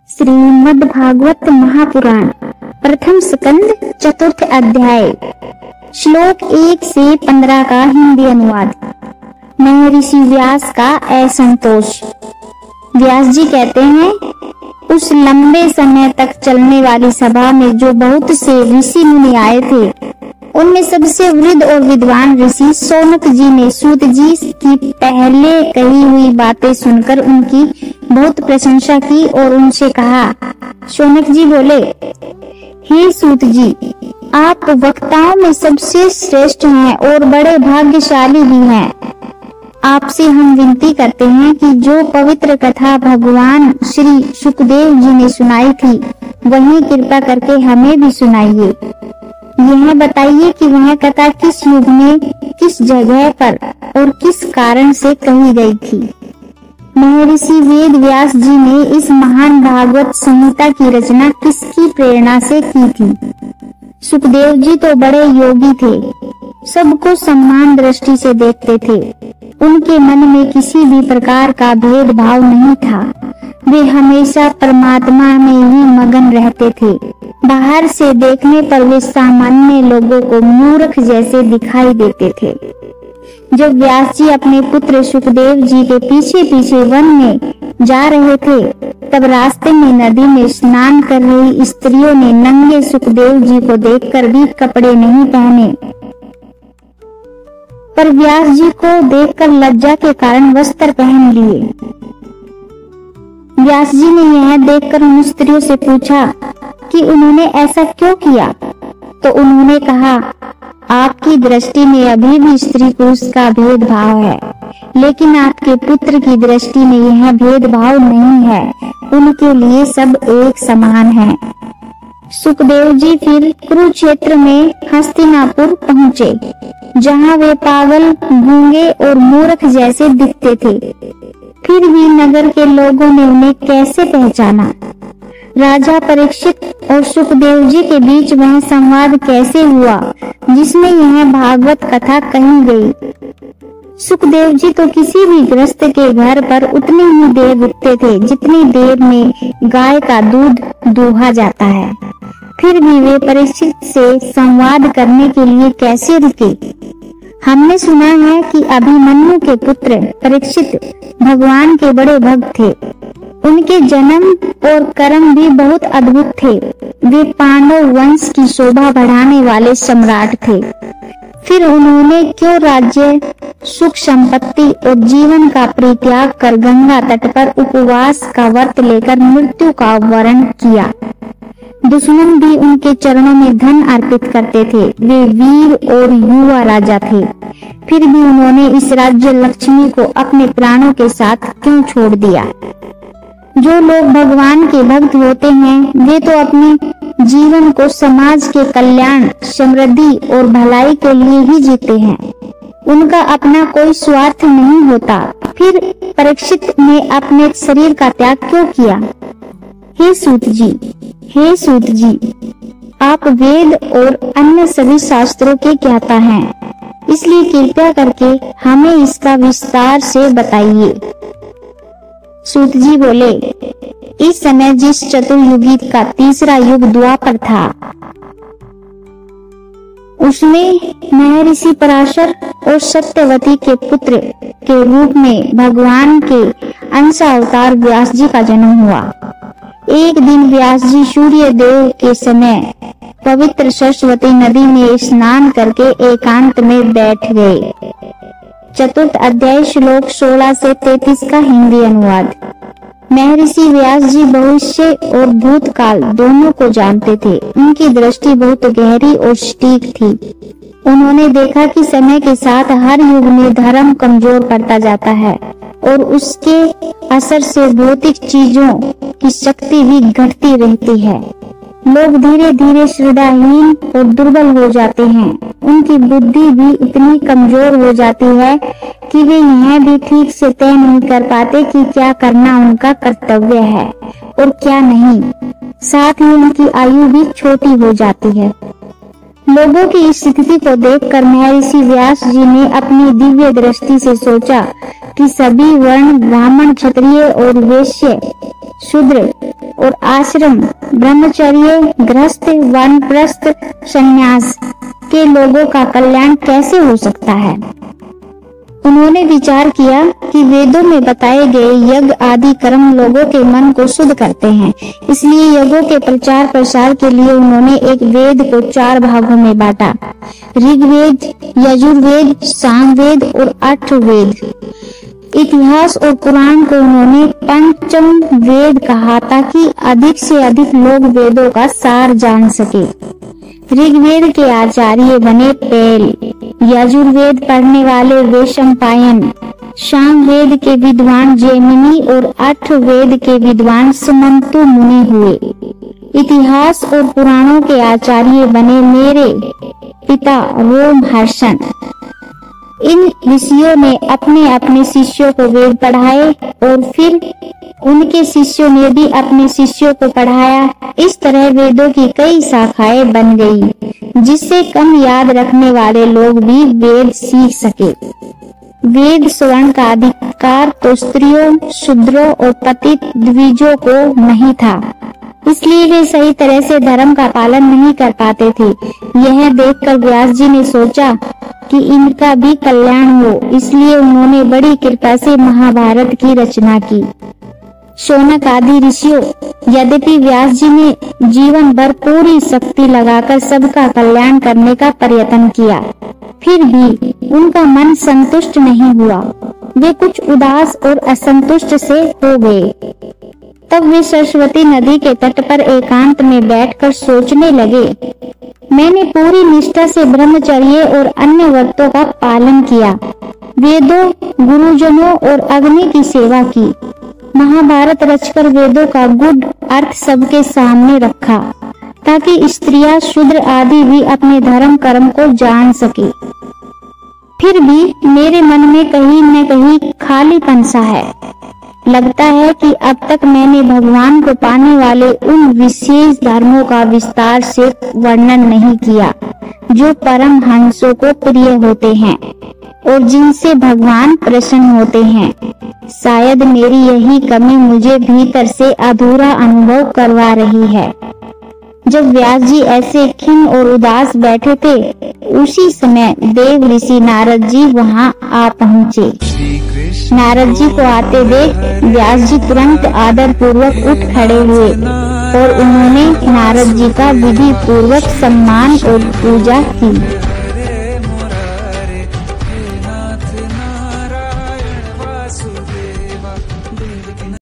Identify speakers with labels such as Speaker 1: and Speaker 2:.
Speaker 1: श्रीमद् भागवत महापुराण प्रथम स्कंद चतुर्थ अध्याय श्लोक 1 से 15 का हिंदी अनुवाद। महर्षि व्यास का असंतोष। व्यास जी कहते हैं, उस लंबे समय तक चलने वाली सभा में जो बहुत से ऋषि मुनि आए थे, उनमें सबसे वृद्ध और विद्वान ऋषि शौनक जी ने सूत जी की पहले कही हुई बातें सुनकर उनकी बहुत प्रशंसा की और उनसे कहा। शौनक जी बोले, हे सूत जी, आप वक्ताओं में सबसे श्रेष्ठ हैं और बड़े भाग्यशाली भी हैं। आपसे हम विनती करते हैं कि जो पवित्र कथा भगवान श्री सुखदेव जी ने सुनाई थी, वही कृपा करके हमें भी सुनाइए। यह बताइए कि वह कथा किस युग में, किस जगह पर और किस कारण से कही गई थी। महर्षि वेद व्यास जी ने इस महान भागवत संहिता की रचना किसकी प्रेरणा से की थी। सुखदेव जी तो बड़े योगी थे, सबको सम्मान दृष्टि से देखते थे। उनके मन में किसी भी प्रकार का भेदभाव नहीं था। वे हमेशा परमात्मा में ही मगन रहते थे। बाहर से देखने पर वे सामान्य लोगों को मूर्ख जैसे दिखाई देते थे। जब व्यास जी अपने पुत्र सुखदेव जी के पीछे पीछे वन में जा रहे थे, तब रास्ते में नदी में स्नान कर रही स्त्रियों ने नंगे सुखदेव जी को देखकर भी कपड़े नहीं पहने, पर व्यास जी को देखकर लज्जा के कारण वस्त्र पहन लिए। व्यास जी ने यह देखकर उन स्त्रियों से पूछा कि उन्होंने ऐसा क्यों किया, तो उन्होंने कहा, आपकी दृष्टि में अभी भी स्त्री पुरुष का भेदभाव है, लेकिन आपके पुत्र की दृष्टि में यह भेदभाव नहीं है। उनके लिए सब एक समान है। सुखदेव जी फिर कुरुक्षेत्र में हस्तिनापुर पहुँचे, जहाँ वे पागल, गूंगे और मूर्ख जैसे दिखते थे। फिर भी नगर के लोगों ने उन्हें कैसे पहचाना? राजा परीक्षित और सुखदेव जी के बीच वह संवाद कैसे हुआ जिसमें यह भागवत कथा कही गई? सुखदेव जी तो किसी भी गृहस्थ के घर पर उतनी ही देर रुकते थे जितनी देर में गाय का दूध दूहा जाता है। फिर भी वे परीक्षित से संवाद करने के लिए कैसे रुके? हमने सुना है कि अभिमन्यु के पुत्र परीक्षित भगवान के बड़े भक्त थे। उनके जन्म और कर्म भी बहुत अद्भुत थे। वे पांडव वंश की शोभा बढ़ाने वाले सम्राट थे। फिर उन्होंने क्यों राज्य, सुख संपत्ति और जीवन का परित्याग कर गंगा तट पर उपवास का व्रत लेकर मृत्यु का वरण किया? दुश्मन भी उनके चरणों में धन अर्पित करते थे। वे वीर और युवा राजा थे। फिर भी उन्होंने इस राज्य लक्ष्मी को अपने प्राणों के साथ क्यों छोड़ दिया? जो लोग भगवान के भक्त होते हैं, वे तो अपने जीवन को समाज के कल्याण, समृद्धि और भलाई के लिए ही जीते हैं। उनका अपना कोई स्वार्थ नहीं होता। फिर परीक्षित ने अपने शरीर का त्याग क्यों किया? हे सूत जी, आप वेद और अन्य सभी शास्त्रों के ज्ञाता हैं, इसलिए कृपया करके हमें इसका विस्तार से बताइए। सूत जी बोले, इस समय जिस चतुर्युगी का तीसरा युग द्वापर था, उसमें महर्षि पराशर और सत्यवती के पुत्र के रूप में भगवान के अंशावतार व्यास जी का जन्म हुआ। एक दिन व्यास जी सूर्य देव के समय पवित्र सरस्वती नदी में स्नान करके एकांत में बैठ गए। चतुर्थ अध्याय श्लोक 16 से 33 का हिंदी अनुवाद। महर्षि व्यास जी भविष्य और भूतकाल दोनों को जानते थे। उनकी दृष्टि बहुत गहरी और सटीक थी। उन्होंने देखा कि समय के साथ हर युग में धर्म कमजोर पड़ता जाता है और उसके असर से भौतिक चीजों की शक्ति भी घटती रहती है। लोग धीरे धीरे श्रद्धाहीन और दुर्बल हो जाते हैं। उनकी बुद्धि भी इतनी कमजोर हो जाती है कि वे यह भी ठीक से तय नहीं कर पाते कि क्या करना उनका कर्तव्य है और क्या नहीं। साथ ही उनकी आयु भी छोटी हो जाती है। लोगों की इस स्थिति को देखकर महर्षि व्यास जी ने अपनी दिव्य दृष्टि से सोचा कि सभी वर्ण, ब्राह्मण, क्षत्रिय और वैश्य, शूद्र और आश्रम, ब्रह्मचर्य, गृहस्थ, वानप्रस्थ, संन्यास के लोगों का कल्याण कैसे हो सकता है? उन्होंने विचार किया कि वेदों में बताए गए यज्ञ आदि कर्म लोगों के मन को शुद्ध करते हैं। इसलिए यज्ञों के प्रचार प्रसार के लिए उन्होंने एक वेद को 4 भागों में बांटा। ऋग्वेद, यजुर्वेद, सामवेद और अथर्ववेद। इतिहास और पुराण को उन्होंने पंचम वेद कहा ताकि अधिक से अधिक लोग वेदों का सार जान सके। ऋग्वेद के आचार्य बने पैल, यजुर्वेद पढ़ने वाले वैशंपायन, सामवेद के विद्वान जैमिनी और अथर्ववेद के विद्वान सुमंतु मुनि हुए। इतिहास और पुराणों के आचार्य बने मेरे पिता रोमहर्षण। इन ऋषियों ने अपने अपने शिष्यों को वेद पढ़ाए और फिर उनके शिष्यों ने भी अपने शिष्यों को पढ़ाया। इस तरह वेदों की कई शाखाएं बन गई, जिससे कम याद रखने वाले लोग भी वेद सीख सके। वेद स्वर्ण का अधिकार तो स्त्रियों, शूद्रों और पतित द्विजों को नहीं था, इसलिए वे सही तरह से धर्म का पालन नहीं कर पाते थे। यह देखकर व्यास जी ने सोचा कि इनका भी कल्याण हो, इसलिए उन्होंने बड़ी कृपा से महाभारत की रचना की। शौनक आदि ऋषियों, यद्यपि व्यास जी ने जीवन भर पूरी शक्ति लगाकर सबका कल्याण करने का प्रयत्न किया, फिर भी उनका मन संतुष्ट नहीं हुआ। वे कुछ उदास और असंतुष्ट से हो गए। तब वे सरस्वती नदी के तट पर एकांत में बैठकर सोचने लगे, मैंने पूरी निष्ठा से ब्रह्मचर्य और अन्य व्रतों का पालन किया, वेदों, गुरुजनों और अग्नि की सेवा की, महाभारत रचकर वेदों का गूढ़ अर्थ सबके सामने रखा ताकि स्त्रियां, शूद्र आदि भी अपने धर्म कर्म को जान सके। फिर भी मेरे मन में कहीं न कहीं खालीपन सा है। लगता है कि अब तक मैंने भगवान को पाने वाले उन विशेष धर्मों का विस्तार से वर्णन नहीं किया जो परम हंसों को प्रिय होते हैं और जिनसे भगवान प्रसन्न होते हैं। शायद मेरी यही कमी मुझे भीतर से अधूरा अनुभव करवा रही है। जब व्यास जी ऐसे खिन्न और उदास बैठे थे, उसी समय देव ऋषि नारद जी वहां आ पहुँचे। नारद जी को आते देख व्यास जी तुरंत आदर पूर्वक उठ खड़े हुए और उन्होंने नारद जी का विधि पूर्वक सम्मान और पूजा की।